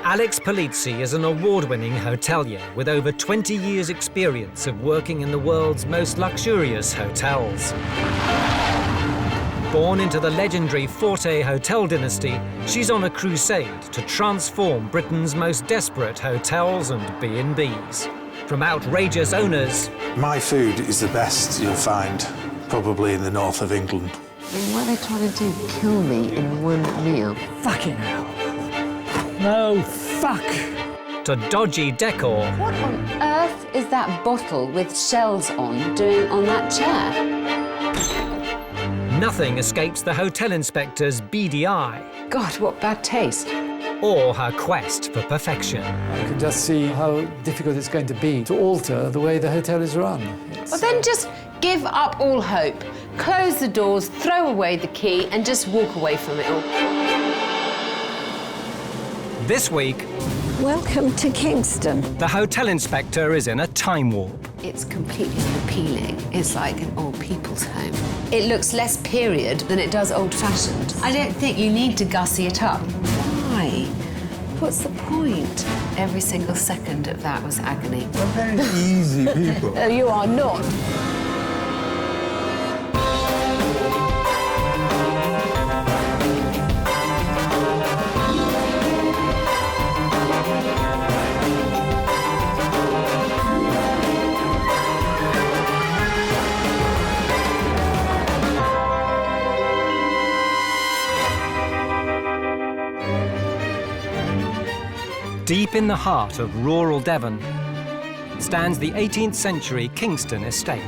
Alex Polizzi is an award-winning hotelier with over 20 years' experience of working in the world's most luxurious hotels. Born into the legendary Forte hotel dynasty, she's on a crusade to transform Britain's most desperate hotels and B&Bs. From outrageous owners... My food is the best you'll find, probably in the north of England. What are they trying to do? Kill me in one meal? Fucking hell. No, fuck! To dodgy decor. What on earth is that bottle with shells on doing on that chair? Nothing escapes the hotel inspector's beady eye. God, what bad taste. Or her quest for perfection. I can just see how difficult it's going to be to alter the way the hotel is run. Well, then just give up all hope. Close the doors, throw away the key, and just walk away from it all. This week, welcome to Kingston. the hotel inspector is in a time warp. It's completely unappealing. It's like an old people's home. It looks less period than it does old-fashioned. I don't think you need to gussy it up. Why? What's the point? Every single second of that was agony. We're very easy people. You are not. Deep in the heart of rural Devon stands the 18th century Kingston estate.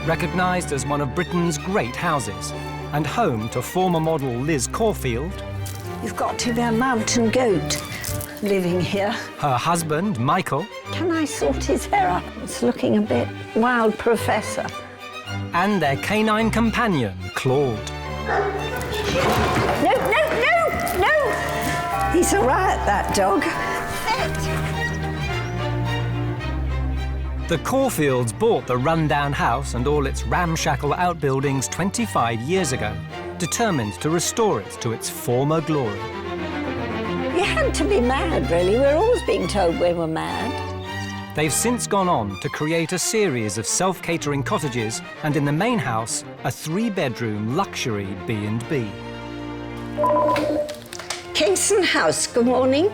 Recognised as one of Britain's great houses and home to former model Liz Caulfield, You've got to be a mountain goat living here. her husband Michael, Can I sort his hair up? It's looking a bit wild, Professor. and their canine companion Claude. No, no, no, no! He's a riot, that dog. The Caulfields bought the rundown house and all its ramshackle outbuildings 25 years ago, determined to restore it to its former glory. You had to be mad, really. We're always being told we were mad. They've since gone on to create a series of self-catering cottages and in the main house, a 3-bedroom luxury B&B. Kingston House, good morning.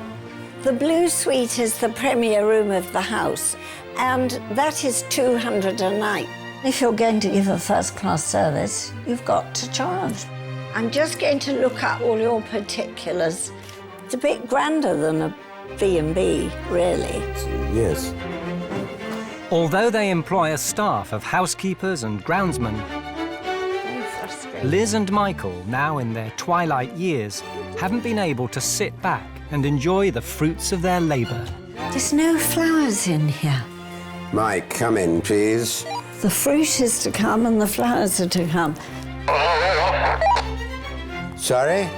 The Blue Suite is the premier room of the house, and that is £200 a night. If you're going to give a first-class service, you've got to charge. I'm just going to look up all your particulars. It's a bit grander than a B&B, really. Yes. Although they employ a staff of housekeepers and groundsmen, Very frustrating. Liz and Michael, now in their twilight years, haven't been able to sit back and enjoy the fruits of their labour. There's no flowers in here. Mike, come in, please. The fruit is to come and the flowers are to come. Sorry?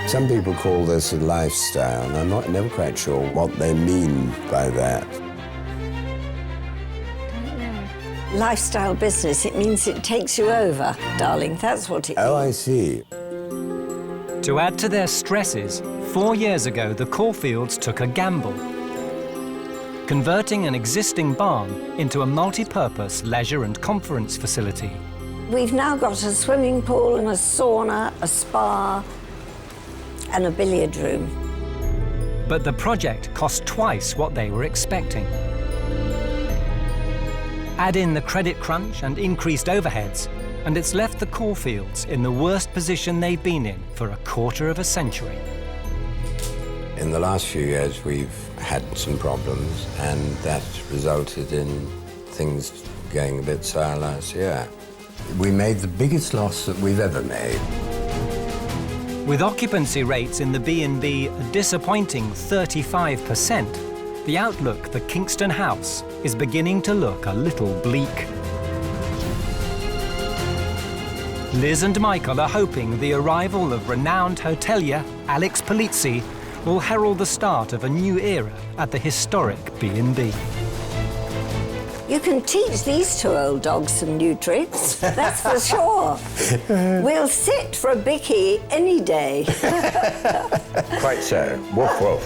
Some people call this a lifestyle, and I'm never quite sure what they mean by that. Lifestyle business, it means it takes you over, darling. That's what it Oh, means. I see. To add to their stresses, 4 years ago, the Caulfields took a gamble, converting an existing barn into a multi-purpose leisure and conference facility. We've now got a swimming pool and a sauna, a spa, and a billiard room. But the project cost twice what they were expecting. Add in the credit crunch and increased overheads, and it's left the Caulfields in the worst position they've been in for a quarter of a century. In the last few years, we've had some problems, and that resulted in things going a bit sour last year. We made the biggest loss that we've ever made. With occupancy rates in the B&B a disappointing 35%, the outlook for Kingston House is beginning to look a little bleak. Liz and Michael are hoping the arrival of renowned hotelier Alex Polizzi will herald the start of a new era at the historic B&B. You can teach these two old dogs some new tricks, that's for sure. We'll sit for a bicky any day. Quite so. Woof, woof.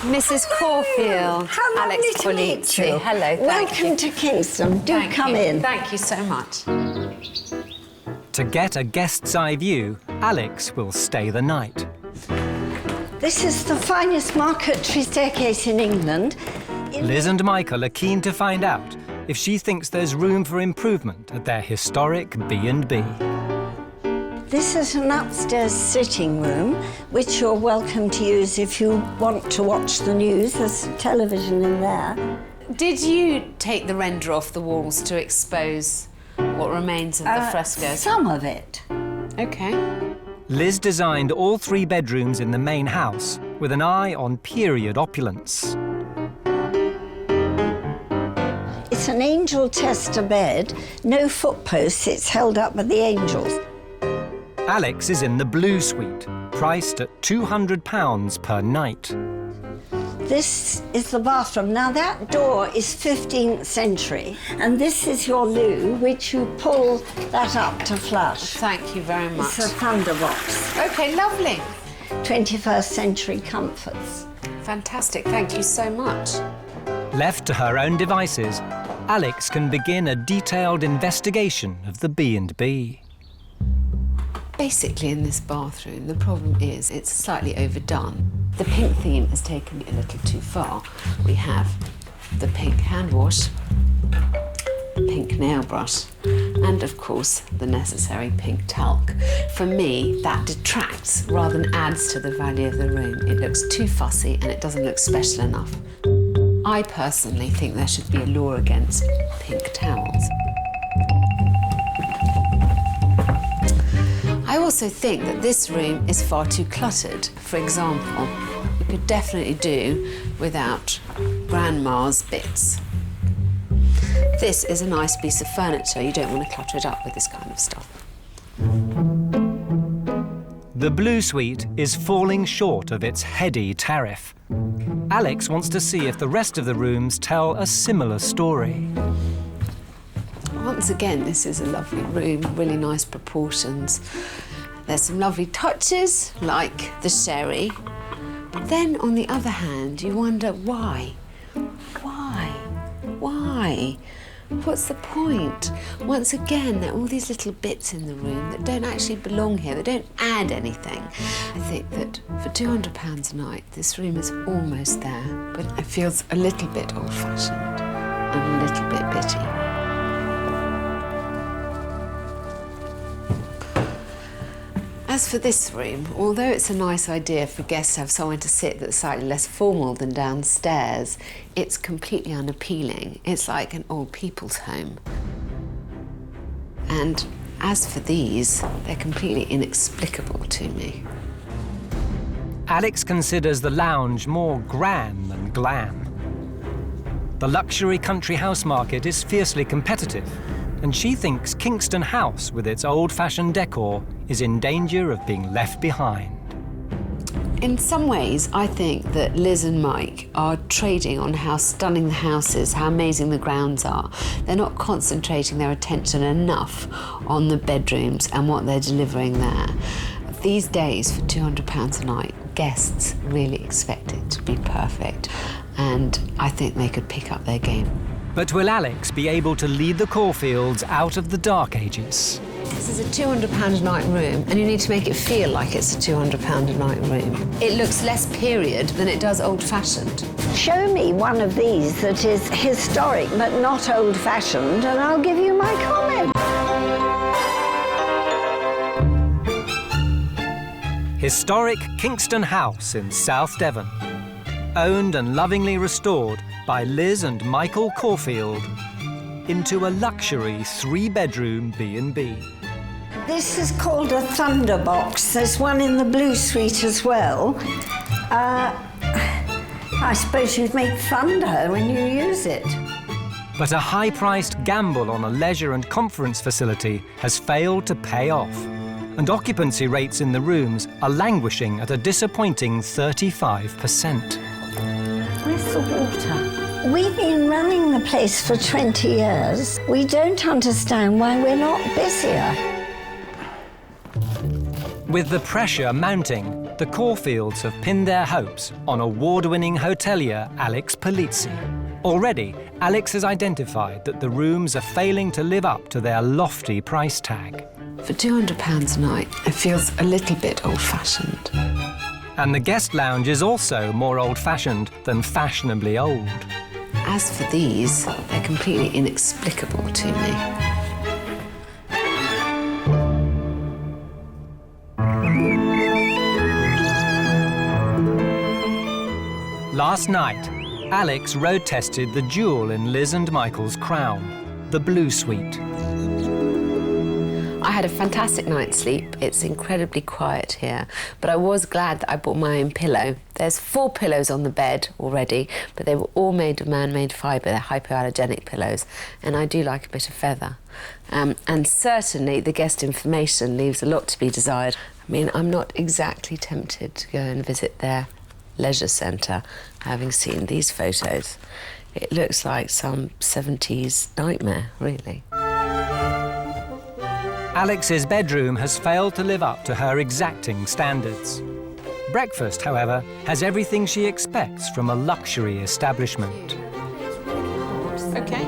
Mrs. Caulfield. How lovely Alex to meet Polizzi. you. Hello, thank Welcome you. to Kingston. Do Thank come you. in. Thank you so much. To get a guest's eye view, Alex will stay the night. This is the finest marquetry staircase in England. Liz and Michael are keen to find out if she thinks there's room for improvement at their historic B&B. This is an upstairs sitting room, which you're welcome to use if you want to watch the news. There's a television in there. Did you take the render off the walls to expose what remains of the frescoes? Some of it. OK. Liz designed all 3 bedrooms in the main house with an eye on period opulence. It's an angel tester bed, no foot posts, it's held up by the angels. Alex is in the blue suite, priced at £200 per night. This is the bathroom. Now that door is 15th century, and this is your loo, which you pull that up to flush. Thank you very much. It's a thunderbox. OK, lovely. 21st century comforts. Fantastic, thank you so much. Left to her own devices, Alex can begin a detailed investigation of the B&B. Basically, in this bathroom, the problem is it's slightly overdone. The pink theme has taken it a little too far. We have the pink hand wash, pink nail brush, and of course, the necessary pink talc. For me, that detracts rather than adds to the value of the room. It looks too fussy and it doesn't look special enough. I personally think there should be a law against pink towels. I also think that this room is far too cluttered. For example, you could definitely do without Grandma's bits. This is a nice piece of furniture. You don't want to clutter it up with this kind of stuff. The blue suite is falling short of its heady tariff. Alex wants to see if the rest of the rooms tell a similar story. Once again, this is a lovely room, really nice proportions. There's some lovely touches, like the sherry. But then, on the other hand, you wonder why? Why? Why? What's the point? Once again, there are all these little bits in the room that don't actually belong here, they don't add anything. I think that for £200 a night, this room is almost there, but it feels a little bit old-fashioned and a little bit bitty. As for this room, although it's a nice idea for guests to have somewhere to sit that's slightly less formal than downstairs, it's completely unappealing. It's like an old people's home. And as for these, they're completely inexplicable to me. Alex considers the lounge more grand than glam. The luxury country house market is fiercely competitive, and she thinks Kingston House, with its old-fashioned decor, is in danger of being left behind. In some ways, I think that Liz and Mike are trading on how stunning the house is, how amazing the grounds are. They're not concentrating their attention enough on the bedrooms and what they're delivering there. These days, for £200 a night, guests really expect it to be perfect, and I think they could pick up their game. But will Alex be able to lead the Caulfields out of the dark ages? This is a £200 a night room, and you need to make it feel like it's a £200 a night room. It looks less period than it does old-fashioned. Show me one of these that is historic but not old-fashioned, and I'll give you my comment. Historic Kingston House in South Devon. Owned and lovingly restored by Liz and Michael Caulfield into a luxury 3-bedroom B&B. This is called a thunderbox. There's one in the blue suite as well. I suppose you'd make thunder when you use it. But a high-priced gamble on a leisure and conference facility has failed to pay off, and occupancy rates in the rooms are languishing at a disappointing 35%. Where's the water? We've been running the place for 20 years. We don't understand why we're not busier. With the pressure mounting, the Caulfields have pinned their hopes on award-winning hotelier Alex Polizzi. Already, Alex has identified that the rooms are failing to live up to their lofty price tag. For £200 a night, it feels a little bit old-fashioned. And the guest lounge is also more old-fashioned than fashionably old. As for these, they're completely inexplicable to me. Last night, Alex road-tested the jewel in Liz and Michael's crown, the Blue Suite. I had a fantastic night's sleep. It's incredibly quiet here, but I was glad that I bought my own pillow. There's 4 pillows on the bed already, but they were all made of man-made fibre. They're hypoallergenic pillows, and I do like a bit of feather. And certainly the guest information leaves a lot to be desired. I mean, I'm not exactly tempted to go and visit their leisure centre, having seen these photos. It looks like some 70s nightmare, really. Alex's bedroom has failed to live up to her exacting standards. Breakfast, however, has everything she expects from a luxury establishment. OK.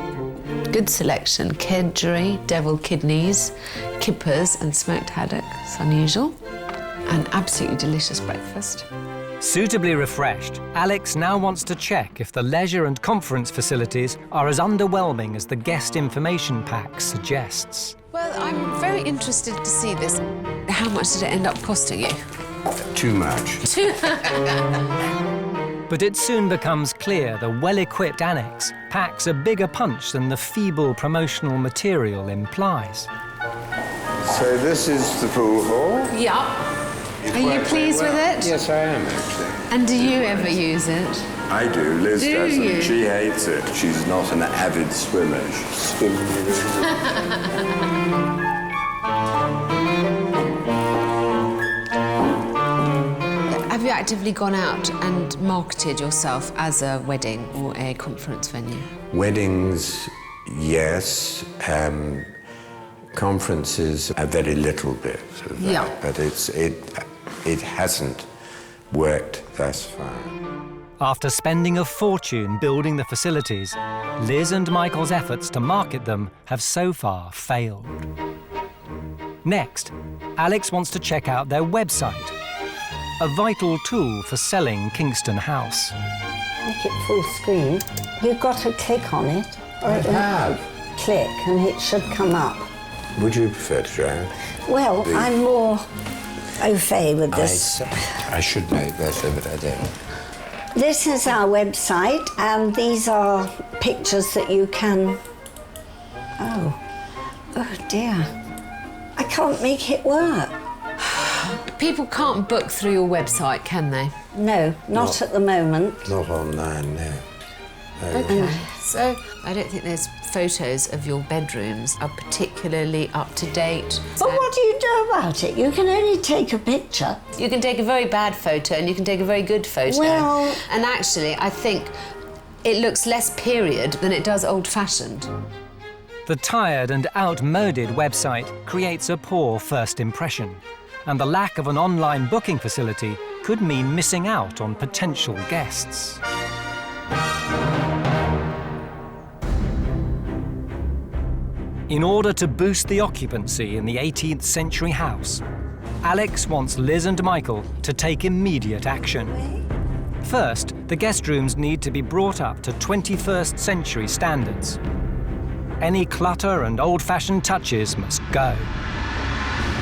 Good selection: kedgeree, devil kidneys, kippers and smoked haddock. It's unusual. An absolutely delicious breakfast. Suitably refreshed, Alex now wants to check if the leisure and conference facilities are as underwhelming as the guest information pack suggests. Well, I'm very interested to see this. How much did it end up costing you? Too much. But it soon becomes clear the well-equipped annex packs a bigger punch than the feeble promotional material implies. So this is the pool hall. Yeah. Are you pleased with it? Yes, I am, actually. And do you ever use it? I do. Liz Do doesn't. you? She hates it. She's not an avid swimmer. She swims. Have you actively gone out and marketed yourself as a wedding or a conference venue? Weddings, yes. Conferences, a very little bit of that. Yeah. But it hasn't worked thus far. After spending a fortune building the facilities, Liz and Michael's efforts to market them have so far failed. Next, Alex wants to check out their website, a vital tool for selling Kingston House. Make it full screen. You've got to click on it. I have. Click and it should come up. Would you prefer to try it? Well, I'm more au fait with this. I should know better, but I don't. This is our website, and these are pictures that you can... Oh dear. I can't make it work. People can't book through your website, can they? No, not at the moment. Not online, no. Okay. So I don't think there's photos of your bedrooms are particularly up to date. But what do you do about it? You can only take a picture. You can take a very bad photo and you can take a very good photo. Well... And actually, I think it looks less period than it does old-fashioned. The tired and outmoded website creates a poor first impression, and the lack of an online booking facility could mean missing out on potential guests. In order to boost the occupancy in the 18th century house, Alex wants Liz and Michael to take immediate action. First, the guest rooms need to be brought up to 21st century standards. Any clutter and old-fashioned touches must go.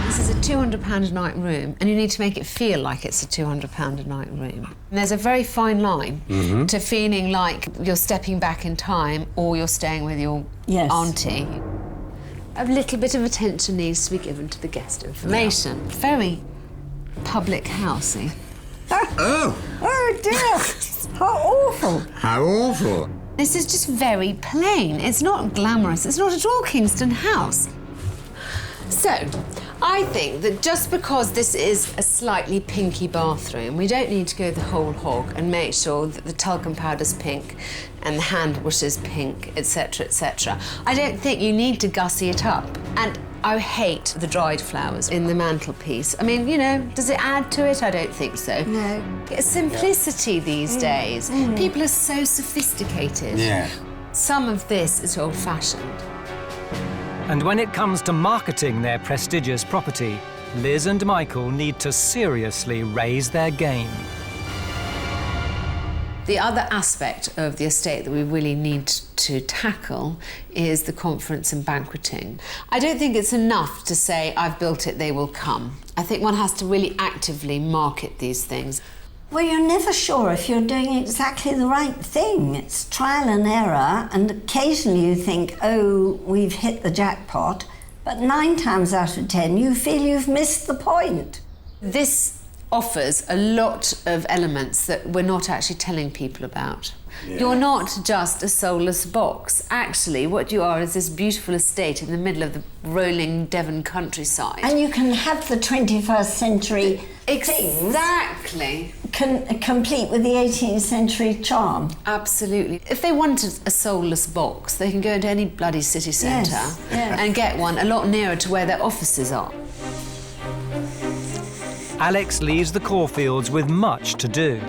This is a £200 a night room, and you need to make it feel like it's a £200 a night room. And there's a very fine line to feeling like you're stepping back in time or you're staying with your auntie. A little bit of attention needs to be given to the guest information. Yeah. Very public housey. Oh dear! How awful! How awful! This is just very plain. It's not glamorous. It's not at all Kingston House. So, I think that just because this is a slightly pinky bathroom, we don't need to go the whole hog and make sure that the talcum powder's pink and the hand wash is pink, etc., etc. I don't think you need to gussy it up. And I hate the dried flowers in the mantelpiece. I mean, you know, does it add to it? I don't think so. No. It's simplicity these days. People are so sophisticated. Yeah. Some of this is old-fashioned. And when it comes to marketing their prestigious property, Liz and Michael need to seriously raise their game. The other aspect of the estate that we really need to tackle is the conference and banqueting. I don't think it's enough to say, I've built it, they will come. I think one has to really actively market these things. Well, you're never sure if you're doing exactly the right thing. It's trial and error, and occasionally you think, oh, we've hit the jackpot, but 9 times out of 10 you feel you've missed the point. This offers a lot of elements that we're not actually telling people about. Yeah. You're not just a soulless box. Actually, what you are is this beautiful estate in the middle of the rolling Devon countryside. And you can have the 21st century exactly complete with the 18th century charm. Absolutely. If they wanted a soulless box, they can go into any bloody city centre and get one a lot nearer to where their offices are. Alex leaves the Caulfields with much to do.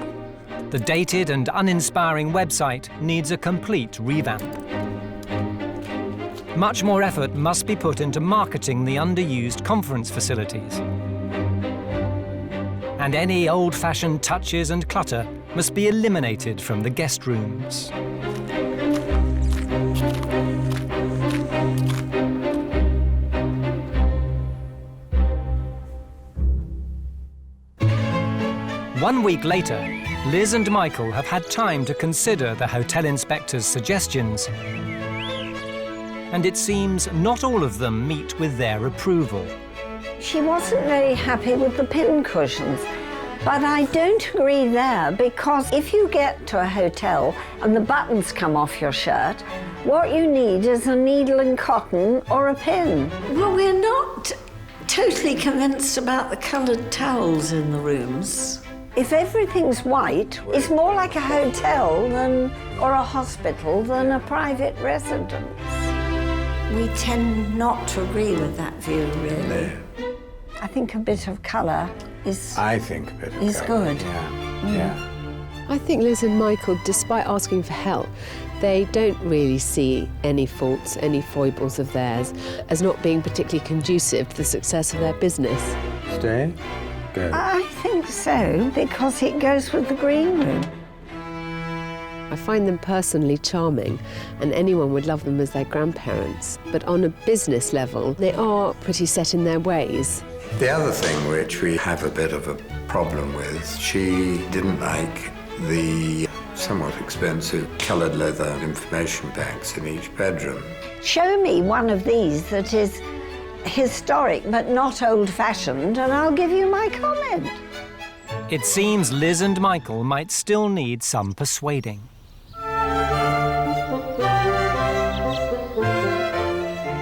The dated and uninspiring website needs a complete revamp. Much more effort must be put into marketing the underused conference facilities. And any old-fashioned touches and clutter must be eliminated from the guest rooms. One week later, Liz and Michael have had time to consider the hotel inspector's suggestions. And it seems not all of them meet with their approval. She wasn't very happy with the pin cushions, but I don't agree there, because if you get to a hotel and the buttons come off your shirt, what you need is a needle and cotton or a pin. Well, we're not totally convinced about the coloured towels in the rooms. If everything's white, it's more like a hotel or a hospital than a private residence. We tend not to agree with that view, really. No. I think a bit of colour is good. Yeah. I think Liz and Michael, despite asking for help, they don't really see any faults, any foibles of theirs as not being particularly conducive to the success of their business. Stay? Go. I think so, because it goes with the green room. I find them personally charming, and anyone would love them as their grandparents. But on a business level, they are pretty set in their ways. The other thing which we have a bit of a problem with, she didn't like the somewhat expensive coloured leather information bags in each bedroom. Show me one of these that is historic but not old-fashioned, and I'll give you my comment. It seems Liz and Michael might still need some persuading.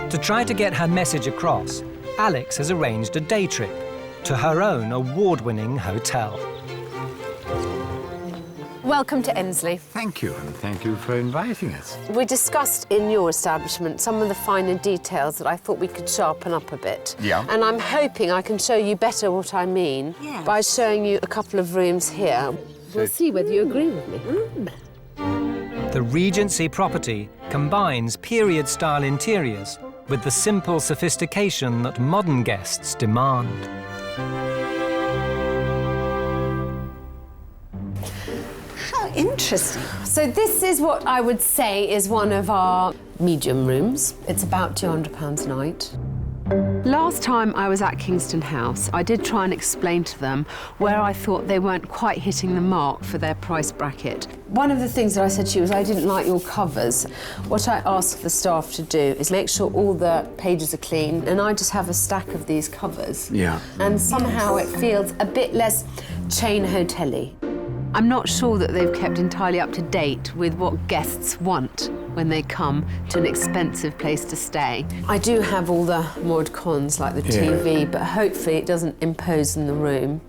To try to get her message across, Alex has arranged a day trip to her own award-winning hotel. Welcome to Emsley. Thank you, and thank you for inviting us. We discussed in your establishment some of the finer details that I thought we could sharpen up a bit. Yeah. And I'm hoping I can show you better what I mean by showing you a couple of rooms here. We'll see whether you agree with me. The Regency property combines period-style interiors with the simple sophistication that modern guests demand. Interesting. So this is what I would say is one of our medium rooms. It's about £200 a night. Last time I was at Kingston House, I did try and explain to them where I thought they weren't quite hitting the mark for their price bracket. One of the things that I said to you was I didn't like your covers. What I asked the staff to do is make sure all the pages are clean, and I just have a stack of these covers. Yeah. And somehow it feels a bit less chain hotel-y. I'm not sure that they've kept entirely up to date with what guests want. when they come to an expensive place to stay. I do have all the mod cons, like the TV, but hopefully it doesn't impose in the room.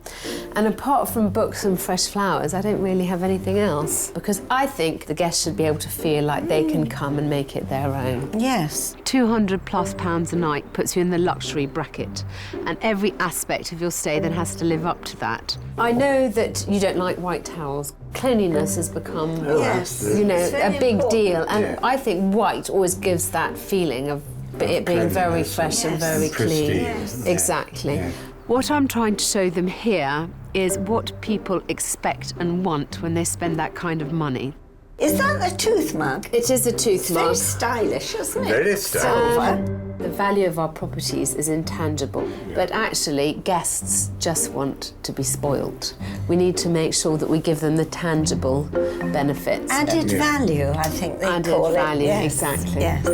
And apart from books and fresh flowers, I don't really have anything else, because I think the guests should be able to feel like they can come and make it their own. Yes. £200+ a night puts you in the luxury bracket, and every aspect of your stay then has to live up to that. I know that you don't like white towels. Cleanliness has become, you know, a big deal, and I think white always gives that feeling of it being very fresh and very clean. Yes. Exactly. Yeah. What I'm trying to show them here is what people expect and want when they spend that kind of money. Is that the tooth mug? It is a tooth mug. Very stylish, isn't it? Very stylish. The value of our properties is intangible, but actually guests just want to be spoilt. We need to make sure that we give them the tangible benefits. Added value, I think they call it. Added value, yes. exactly. Yes.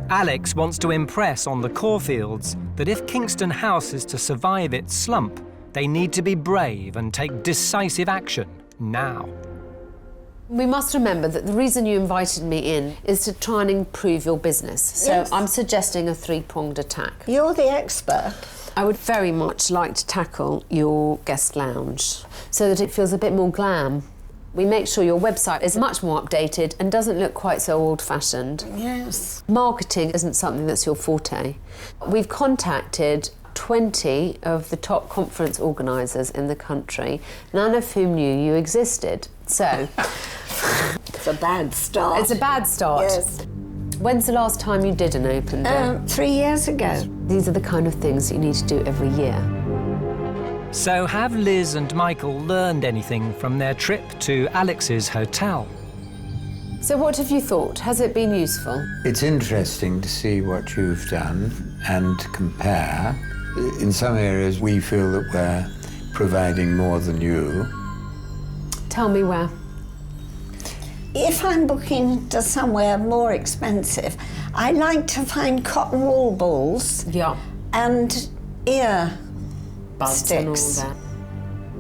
Alex wants to impress on the Caulfields that if Kingston House is to survive its slump, they need to be brave and take decisive action now. We must remember that the reason you invited me in is to try and improve your business. So I'm suggesting a three-pronged attack. You're the expert. I would very much like to tackle your guest lounge so that it feels a bit more glam. We make sure your website is much more updated and doesn't look quite so old-fashioned. Yes. Marketing isn't something that's your forte. We've contacted 20 of the top conference organisers in the country, none of whom knew you existed. So... It's a bad start. It's a bad start. Yes. When's the last time you did an open day? 3 years ago. These are the kind of things you need to do every year. So have Liz and Michael learned anything from their trip to Alex's hotel? So what have you thought? Has it been useful? It's interesting to see what you've done and compare. In some areas, we feel that we're providing more than you. Tell me where. If I'm booking to somewhere more expensive, I like to find cotton wool balls and ear sticks. And all that.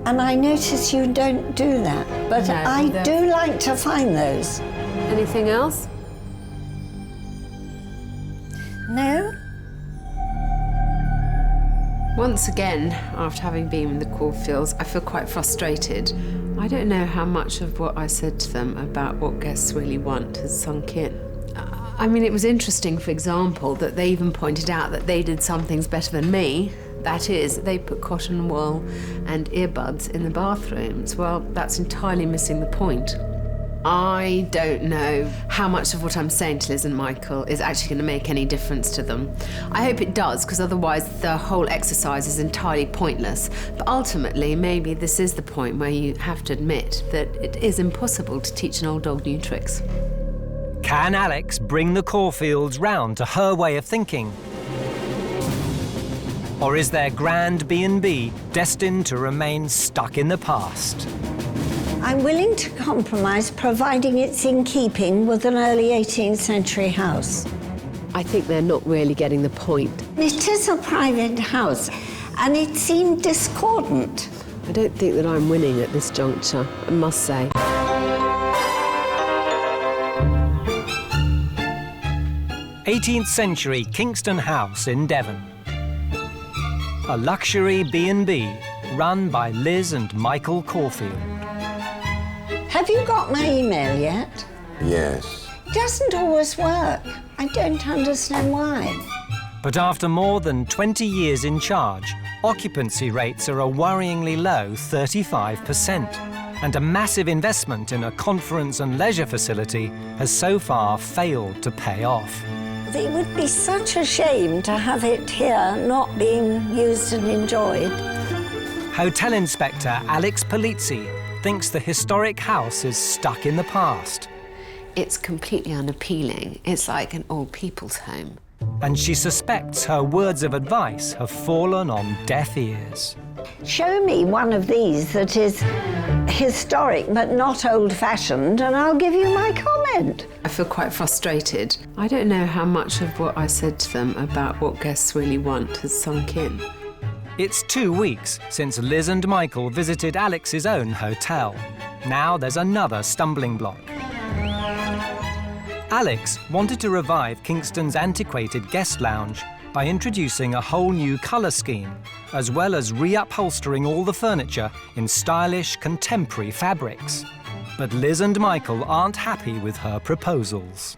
And I notice you don't do that, but No, I do like to find those. Anything else? No? Once again, after having been in the Caulfields, I feel quite frustrated. I don't know how much of what I said to them about what guests really want has sunk in. I mean, it was interesting, for example, that they even pointed out that they did some things better than me. That is, they put cotton wool and earbuds in the bathrooms. Well, that's entirely missing the point. I don't know how much of what I'm saying to Liz and Michael is actually going to make any difference to them. I hope it does, because otherwise the whole exercise is entirely pointless. But ultimately, maybe this is the point where you have to admit that it is impossible to teach an old dog new tricks. Can Alex bring the Caulfields round to her way of thinking? Or is their grand B&B destined to remain stuck in the past? I'm willing to compromise, providing it's in keeping with an early 18th century house. I think they're not really getting the point. It is a private house, and it seemed discordant. I don't think that I'm winning at this juncture, I must say. '18th century Kingston House in Devon. A luxury B&B run by Liz and Michael Caulfield. Have you got my email yet? Yes. It doesn't always work. I don't understand why. But after more than 20 years in charge, occupancy rates are a worryingly low 35%. And a massive investment in a conference and leisure facility has so far failed to pay off. It would be such a shame to have it here not being used and enjoyed. Hotel Inspector Alex Polizzi thinks the historic house is stuck in the past. It's completely unappealing. It's like an old people's home. And she suspects her words of advice have fallen on deaf ears. Show me one of these that is historic but not old-fashioned, and I'll give you my comment. I feel quite frustrated. I don't know how much of what I said to them about what guests really want has sunk in. It's 2 weeks since Liz and Michael visited Alex's own hotel. Now there's another stumbling block. Alex wanted to revive Kingston's antiquated guest lounge by introducing a whole new colour scheme, as well as reupholstering all the furniture in stylish, contemporary fabrics. But Liz and Michael aren't happy with her proposals.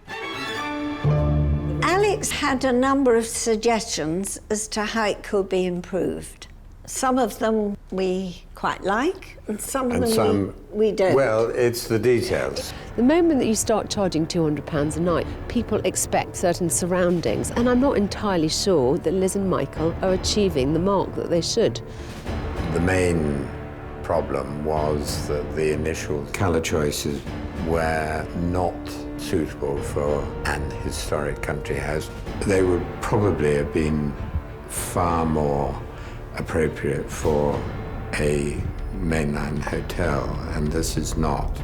Alex had a number of suggestions as to how it could be improved. Some of them we quite like, and some of them we don't. Well, it's the details. The moment that you start charging £200 a night, people expect certain surroundings, and I'm not entirely sure that Liz and Michael are achieving the mark that they should. The main problem was that the initial colour choices were not suitable for an historic country house. They would probably have been far more appropriate for a mainland hotel, and this is not.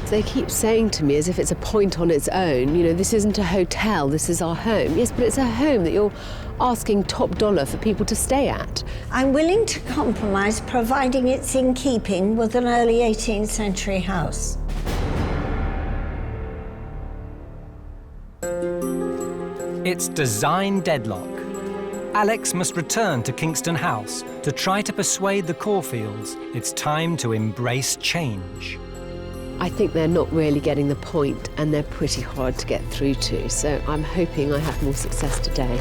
They keep saying to me as if it's a point on its own, you know, this isn't a hotel, this is our home. Yes, but it's a home that you're asking top dollar for people to stay at. I'm willing to compromise, providing it's in keeping with an early 18th century house. It's design deadlock. Alex must return to Kingston House to try to persuade the Caulfields it's time to embrace change. I think they're not really getting the point, and they're pretty hard to get through to, so I'm hoping I have more success today.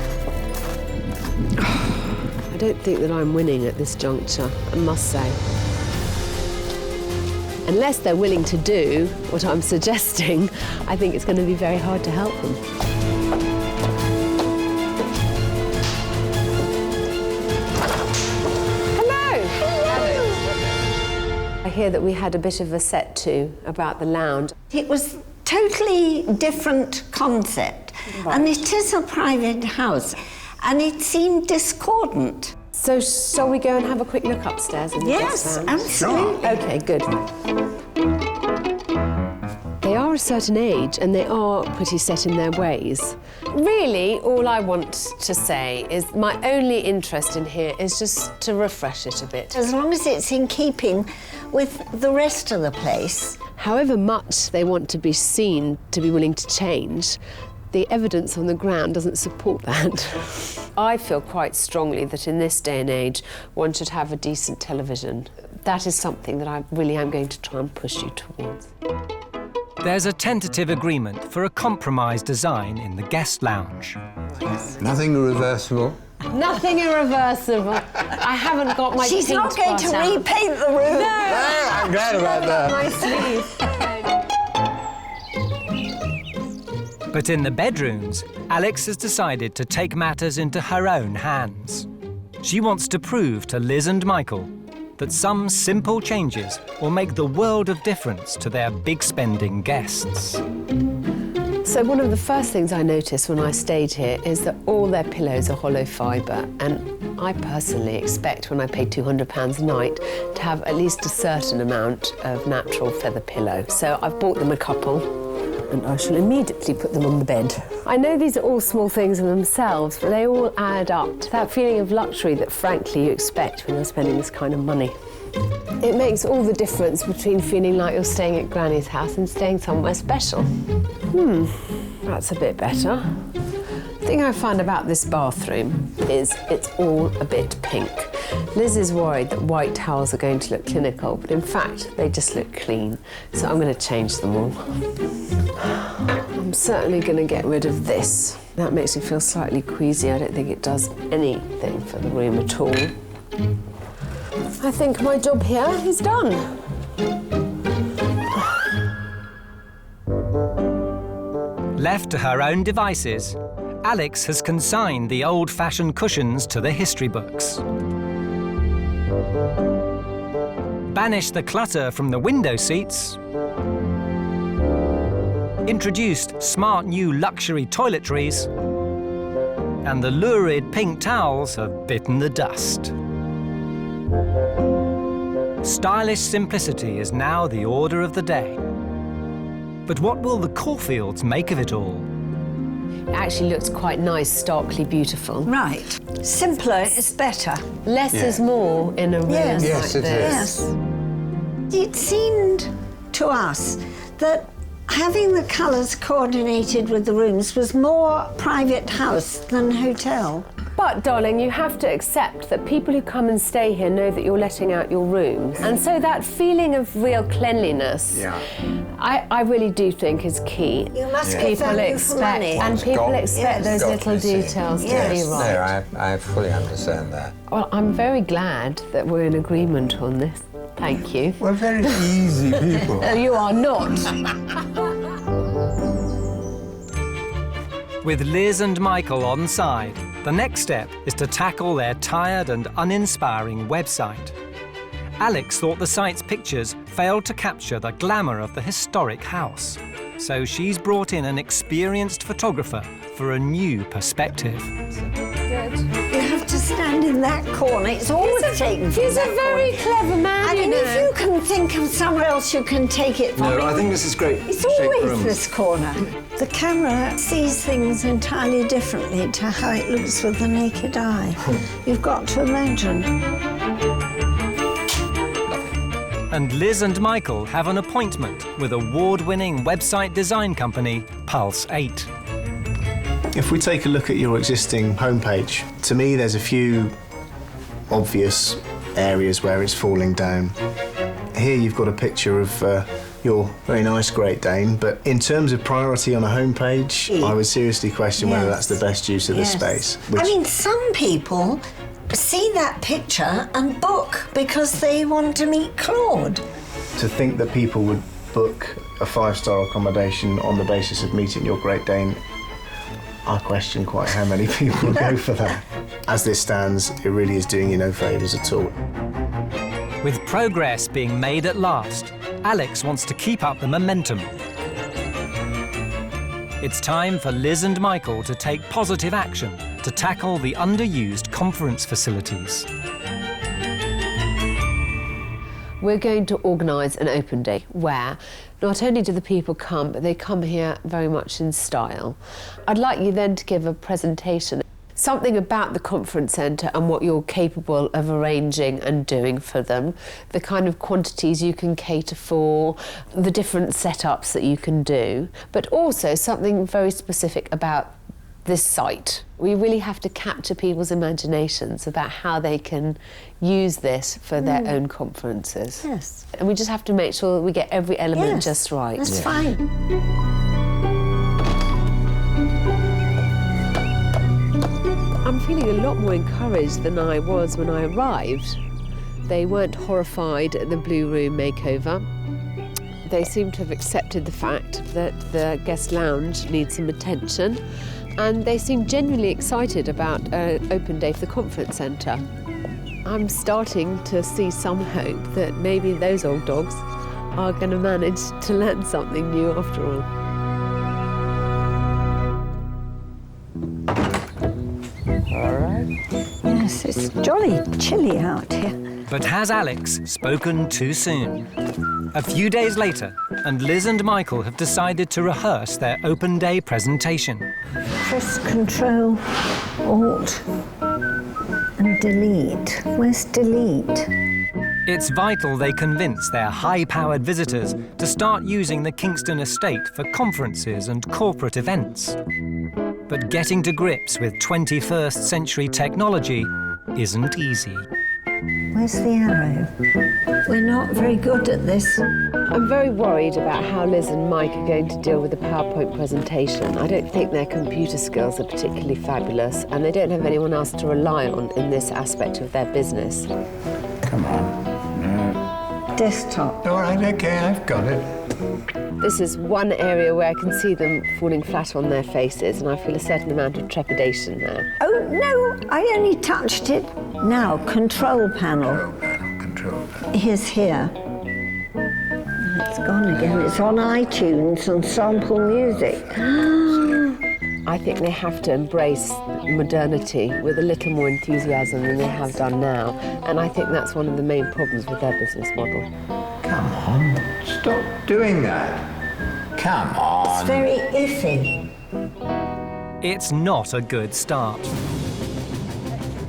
I don't think that I'm winning at this juncture, I must say. Unless they're willing to do what I'm suggesting, I think it's going to be very hard to help them. I hear that we had a bit of a set to about the lounge. It was totally different concept, and it is a private house, and it seemed discordant. So shall we go and have a quick look upstairs? In the Yes, guest lounge? absolutely. OK, good. They are a certain age, and they are pretty set in their ways. Really, all I want to say is my only interest in here is just to refresh it a bit. As long as it's in keeping with the rest of the place. However much they want to be seen to be willing to change, the evidence on the ground doesn't support that. I feel quite strongly that in this day and age, one should have a decent television. That is something that I really am going to try and push you towards. There's a tentative agreement for a compromise design in the guest lounge. Nothing reversible. Nothing irreversible. I haven't got my She's paint not going to pot out. repaint the room. No! I'm glad about that. My sleeve. But in the bedrooms, Alex has decided to take matters into her own hands. She wants to prove to Liz and Michael that some simple changes will make the world of difference to their big-spending guests. So one of the first things I noticed when I stayed here is that all their pillows are hollow fibre, and I personally expect when I pay £200 a night to have at least a certain amount of natural feather pillow. So I've bought them a couple, and I shall immediately put them on the bed. I know these are all small things in themselves, but they all add up to that feeling of luxury that, frankly, you expect when you're spending this kind of money. It makes all the difference between feeling like you're staying at Granny's house and staying somewhere special. That's a bit better. The thing I find about this bathroom is it's all a bit pink. Liz is worried that white towels are going to look clinical, but in fact, they just look clean. So I'm going to change them all. I'm certainly going to get rid of this. That makes me feel slightly queasy. I don't think it does anything for the room at all. I think my job here is done. Left to her own devices, Alex has consigned the old-fashioned cushions to the history books. Banished the clutter from the window seats. Introduced smart new luxury toiletries. And the lurid pink towels have bitten the dust. Stylish simplicity is now the order of the day. But what will the Caulfields make of it all? It actually looks quite nice, starkly beautiful. Right. Simpler is better. Less is more in a room Yes. like Yes, it this. is. Yes. It seemed to us that Having the colours coordinated with the rooms was more private house than hotel. But, darling, you have to accept that people who come and stay here know that you're letting out your rooms. And so that feeling of real cleanliness, I really do think is key. You must get value for money. And people expect those little details to be right. No, I fully understand that. Well, I'm very glad that we're in agreement on this. Thank you. We're very easy people. No, you are not. With Liz and Michael on side, the next step is to tackle their tired and uninspiring website. Alex thought the site's pictures failed to capture the glamour of the historic house, so she's brought in an experienced photographer for a new perspective. You have to stand in that corner. It's always taken from He's that a very clever man, I mean, you know. if you can think of somewhere else you can take it from. No, I think this is great. It's always this corner. The camera sees things entirely differently to how it looks with the naked eye. You've got to imagine. And Liz and Michael have an appointment with award-winning website design company Pulse 8. If we take a look at your existing homepage, to me there's a few obvious areas where it's falling down. Here you've got a picture of your very nice Great Dane, but in terms of priority on a homepage, I would seriously question whether that's the best use of the space. I mean, some people see that picture and book because they want to meet Claude. To think that people would book a 5-star accommodation on the basis of meeting your Great Dane, I question quite how many people go for that. As this stands, it really is doing you no favours at all. With progress being made at last, Alex wants to keep up the momentum. It's time for Liz and Michael to take positive action to tackle the underused conference facilities. We're going to organise an open day where not only do the people come, but they come here very much in style. I'd like you then to give a presentation, something about the conference centre and what you're capable of arranging and doing for them, the kind of quantities you can cater for, the different setups that you can do, but also something very specific about this site. We really have to capture people's imaginations about how they can use this for their own conferences. Yes. And we just have to make sure that we get every element just right. That's fine. I'm feeling a lot more encouraged than I was when I arrived. They weren't horrified at the Blue Room makeover. They seem to have accepted the fact that the guest lounge needs some attention, and they seem genuinely excited about an open day for the conference centre. I'm starting to see some hope that maybe those old dogs are going to manage to learn something new after all. All right. Yes, it's jolly chilly out here. But has Alex spoken too soon? A few days later, and Liz and Michael have decided to rehearse their open day presentation. Press Control, Alt, and Delete. Where's Delete? It's vital they convince their high-powered visitors to start using the Kingston estate for conferences and corporate events. But getting to grips with 21st century technology isn't easy. Where's the arrow? We're not very good at this. I'm very worried about how Liz and Mike are going to deal with the PowerPoint presentation. I don't think their computer skills are particularly fabulous, and they don't have anyone else to rely on in this aspect of their business. Come on. No. Desktop. All right, OK, I've got it. This is one area where I can see them falling flat on their faces, and I feel a certain amount of trepidation there. Oh, no, I only touched it. Now, Control Panel. Control. Here's here. It's gone again. It's on iTunes and sample music. I think they have to embrace modernity with a little more enthusiasm than they have done now, and I think that's one of the main problems with their business model. Come on, stop doing that. Come on. It's very iffy. It's not a good start.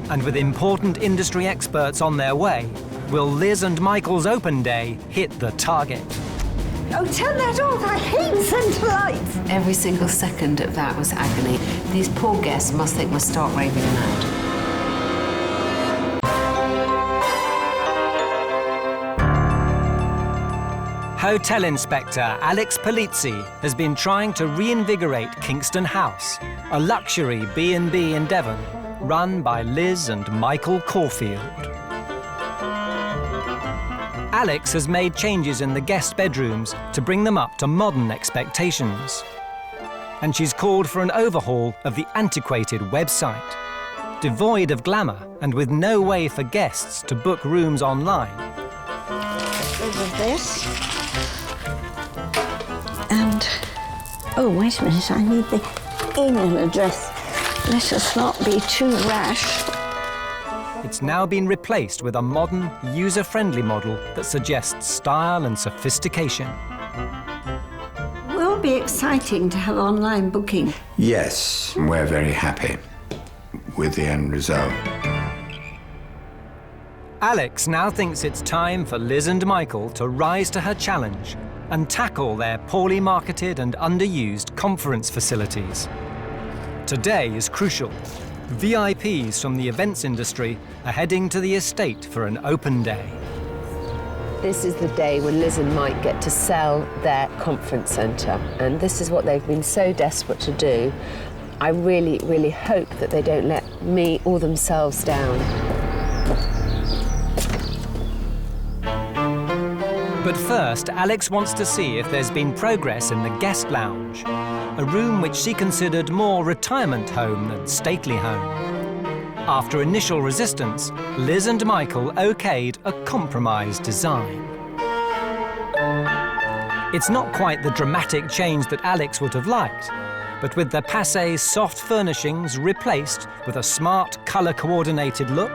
And with important industry experts on their way, will Liz and Michael's open day hit the target? Oh, turn that off. I hate centre lights. Every single second of that was agony. These poor guests must think we're stark raving mad. Hotel Inspector Alex Polizzi has been trying to reinvigorate Kingston House, a luxury B&B in Devon, run by Liz and Michael Caulfield. Alex has made changes in the guest bedrooms to bring them up to modern expectations. And she's called for an overhaul of the antiquated website. Devoid of glamour and with no way for guests to book rooms online. Rid of this. And, oh, wait a minute, I need the email address. Let us not be too rash. It's now been replaced with a modern, user-friendly model that suggests style and sophistication. Will be exciting to have online booking. Yes, we're very happy with the end result. Alex now thinks it's time for Liz and Michael to rise to her challenge and tackle their poorly marketed and underused conference facilities. Today is crucial. VIPs from the events industry are heading to the estate for an open day. This is the day when Liz and Mike get to sell their conference centre, and this is what they've been so desperate to do. I really, really hope that they don't let me or themselves down. But first, Alex wants to see if there's been progress in the guest lounge, a room which she considered more retirement home than stately home. After initial resistance, Liz and Michael okayed a compromise design. It's not quite the dramatic change that Alex would have liked, but with the passé soft furnishings replaced with a smart colour-coordinated look,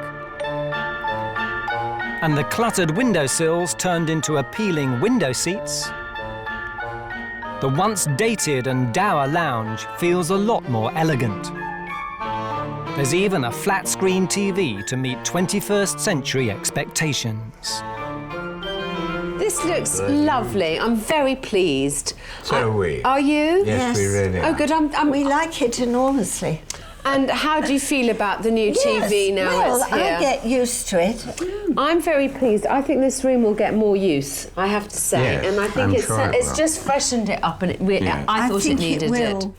and the cluttered windowsills turned into appealing window seats, the once dated and dour lounge feels a lot more elegant. There's even a flat-screen TV to meet 21st century expectations. This looks lovely. I'm very pleased. So are we. Are you? Yes, we really are. Oh, good. We like it enormously. And how do you feel about the new TV now well, it's here? I get used to it. I'm very pleased. I think this room will get more use, I have to say. Yes, and I think I'm it's sure it will. just freshened it up, and I thought think it needed it. will.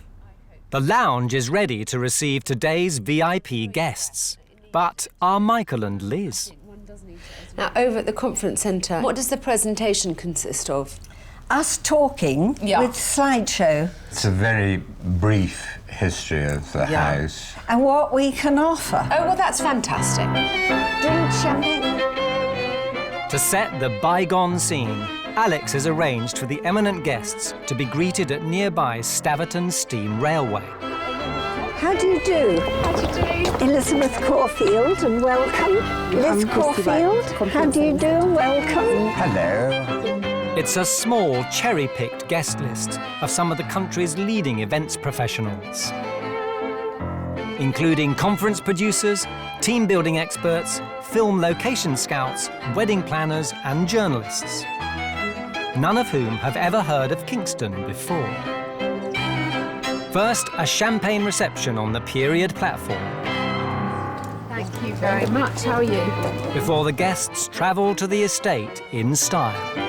The lounge is ready to receive today's VIP guests. But are Michael and Liz? Now, over at the conference centre, what does the presentation consist of? Us talking with slideshow. It's a very brief history of the house. And what we can offer. Oh, well, that's fantastic. Drink champagne. To set the bygone scene, Alex has arranged for the eminent guests to be greeted at nearby Staverton Steam Railway. How do you do? Elizabeth Caulfield, and welcome. Liz Caulfield, how do you do? Welcome. Hello. It's a small, cherry-picked guest list of some of the country's leading events professionals, including conference producers, team-building experts, film location scouts, wedding planners and journalists, none of whom have ever heard of Kingston before. First, a champagne reception on the period platform. Thank you very much. How are you? Before the guests travel to the estate in style.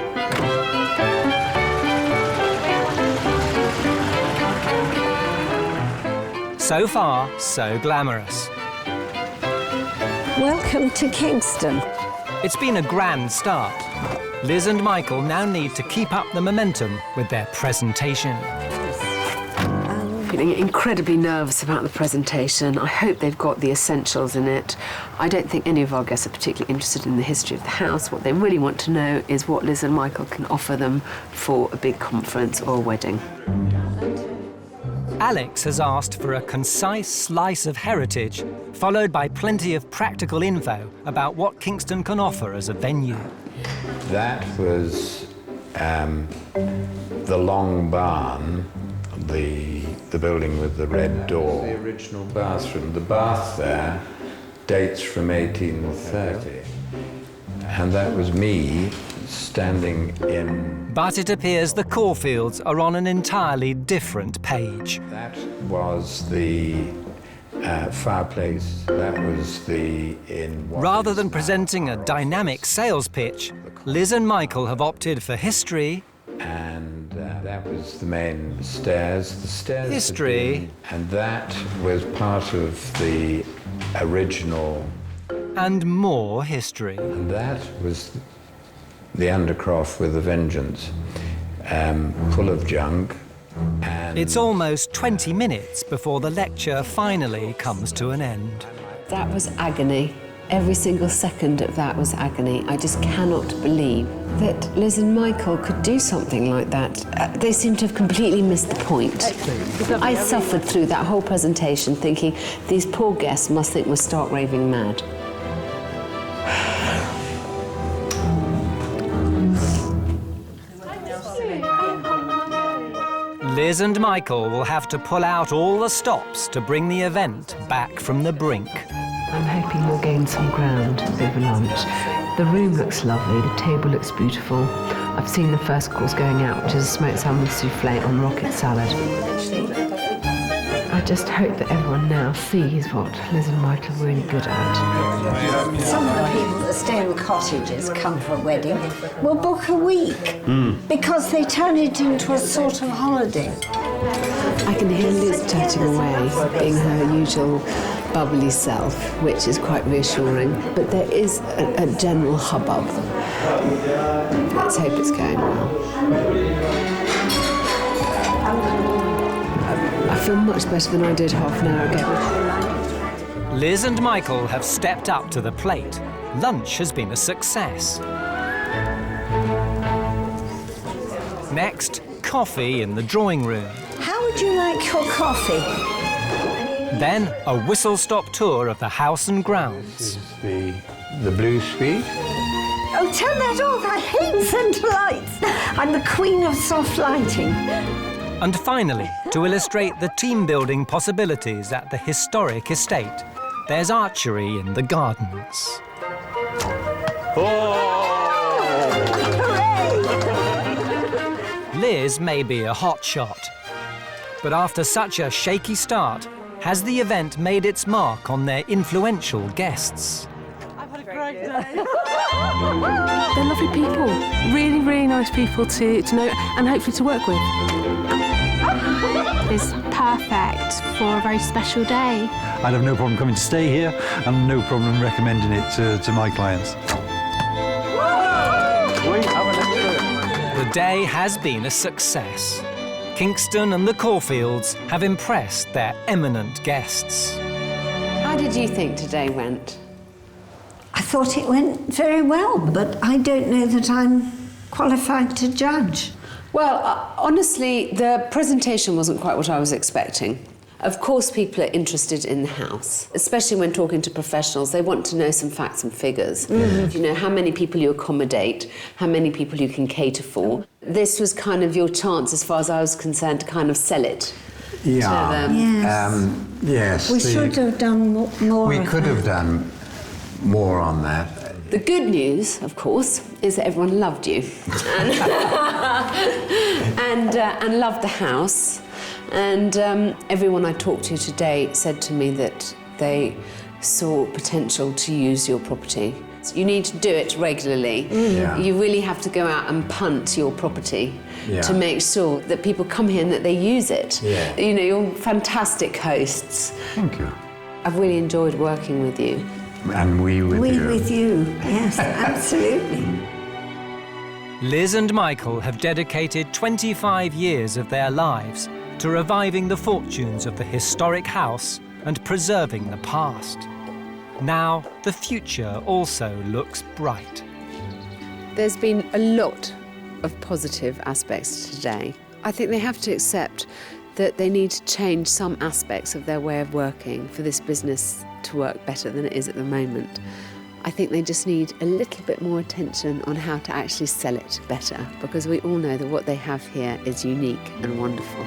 So far, so glamorous. Welcome to Kingston. It's been a grand start. Liz and Michael now need to keep up the momentum with their presentation. Feeling incredibly nervous about the presentation. I hope they've got the essentials in it. I don't think any of our guests are particularly interested in the history of the house. What they really want to know is what Liz and Michael can offer them for a big conference or a wedding. Alex has asked for a concise slice of heritage, followed by plenty of practical info about what Kingston can offer as a venue. That was the long barn, the building with the red door. The original bathroom. The bath there dates from 1830. And that was me standing in... But it appears the Caulfields are on an entirely different page. That was the fireplace. That was the... Rather than presenting a dynamic sales pitch, Liz and Michael have opted for history. And that was the main stairs. The stairs... History. And that was part of the original... And more history. And that was the Undercroft with a vengeance, full of junk. And it's almost 20 minutes before the lecture finally comes to an end. That was agony. Every single second of that was agony. I just cannot believe that Liz and Michael could do something like that. They seem to have completely missed the point. I suffered through that whole presentation thinking these poor guests must think we're stark raving mad. Liz and Michael will have to pull out all the stops to bring the event back from the brink. I'm hoping we'll gain some ground over lunch. The room looks lovely, the table looks beautiful. I've seen the first course going out, which is a smoked salmon soufflé on rocket salad. I just hope that everyone now sees what Liz and Michael are really good at. Some of the people that stay in cottages come for a wedding will book a week because they turn it into a sort of holiday. I can hear Liz chatting away, being her usual bubbly self, which is quite reassuring. But there is a general hubbub. Let's hope it's going well. I feel much better than I did half an hour ago. Liz and Michael have stepped up to the plate. Lunch has been a success. Next, coffee in the drawing room. How would you like your coffee? Then, a whistle-stop tour of the house and grounds. This is the blue suite. Oh, turn that off. I hate centre lights. I'm the queen of soft lighting. And finally, to illustrate the team-building possibilities at the historic estate, there's archery in the gardens. Liz may be a hot shot, but after such a shaky start, has the event made its mark on their influential guests? I've had a great day. They're lovely people, really, really nice people to know and hopefully to work with. Is perfect for a very special day. I'd have no problem coming to stay here and no problem recommending it to my clients. The day has been a success. Kingston and the Caulfields have impressed their eminent guests. How did you think today went? I thought it went very well, but I don't know that I'm qualified to judge. Well, honestly, the presentation wasn't quite what I was expecting. Of course, people are interested in the house, especially when talking to professionals. They want to know some facts and figures. You know, how many people you accommodate, how many people you can cater for. This was kind of your chance, as far as I was concerned, to kind of sell it. Yeah. To them. Yes. We should have done more. We could have done more on that. The good news, of course, is that everyone loved you and loved the house. And everyone I talked to today said to me that they saw potential to use your property. You need to do it regularly. You really have to go out and punt your property to make sure that people come here and that they use it. You know, you're fantastic hosts. Thank you. I've really enjoyed working with you. And we with you. We with you, yes, absolutely. Liz and Michael have dedicated 25 years of their lives to reviving the fortunes of the historic house and preserving the past. Now, the future also looks bright. There's been a lot of positive aspects today. I think they have to accept that they need to change some aspects of their way of working for this business to work better than it is at the moment. I think they just need a little bit more attention on how to actually sell it better, because we all know that what they have here is unique and wonderful.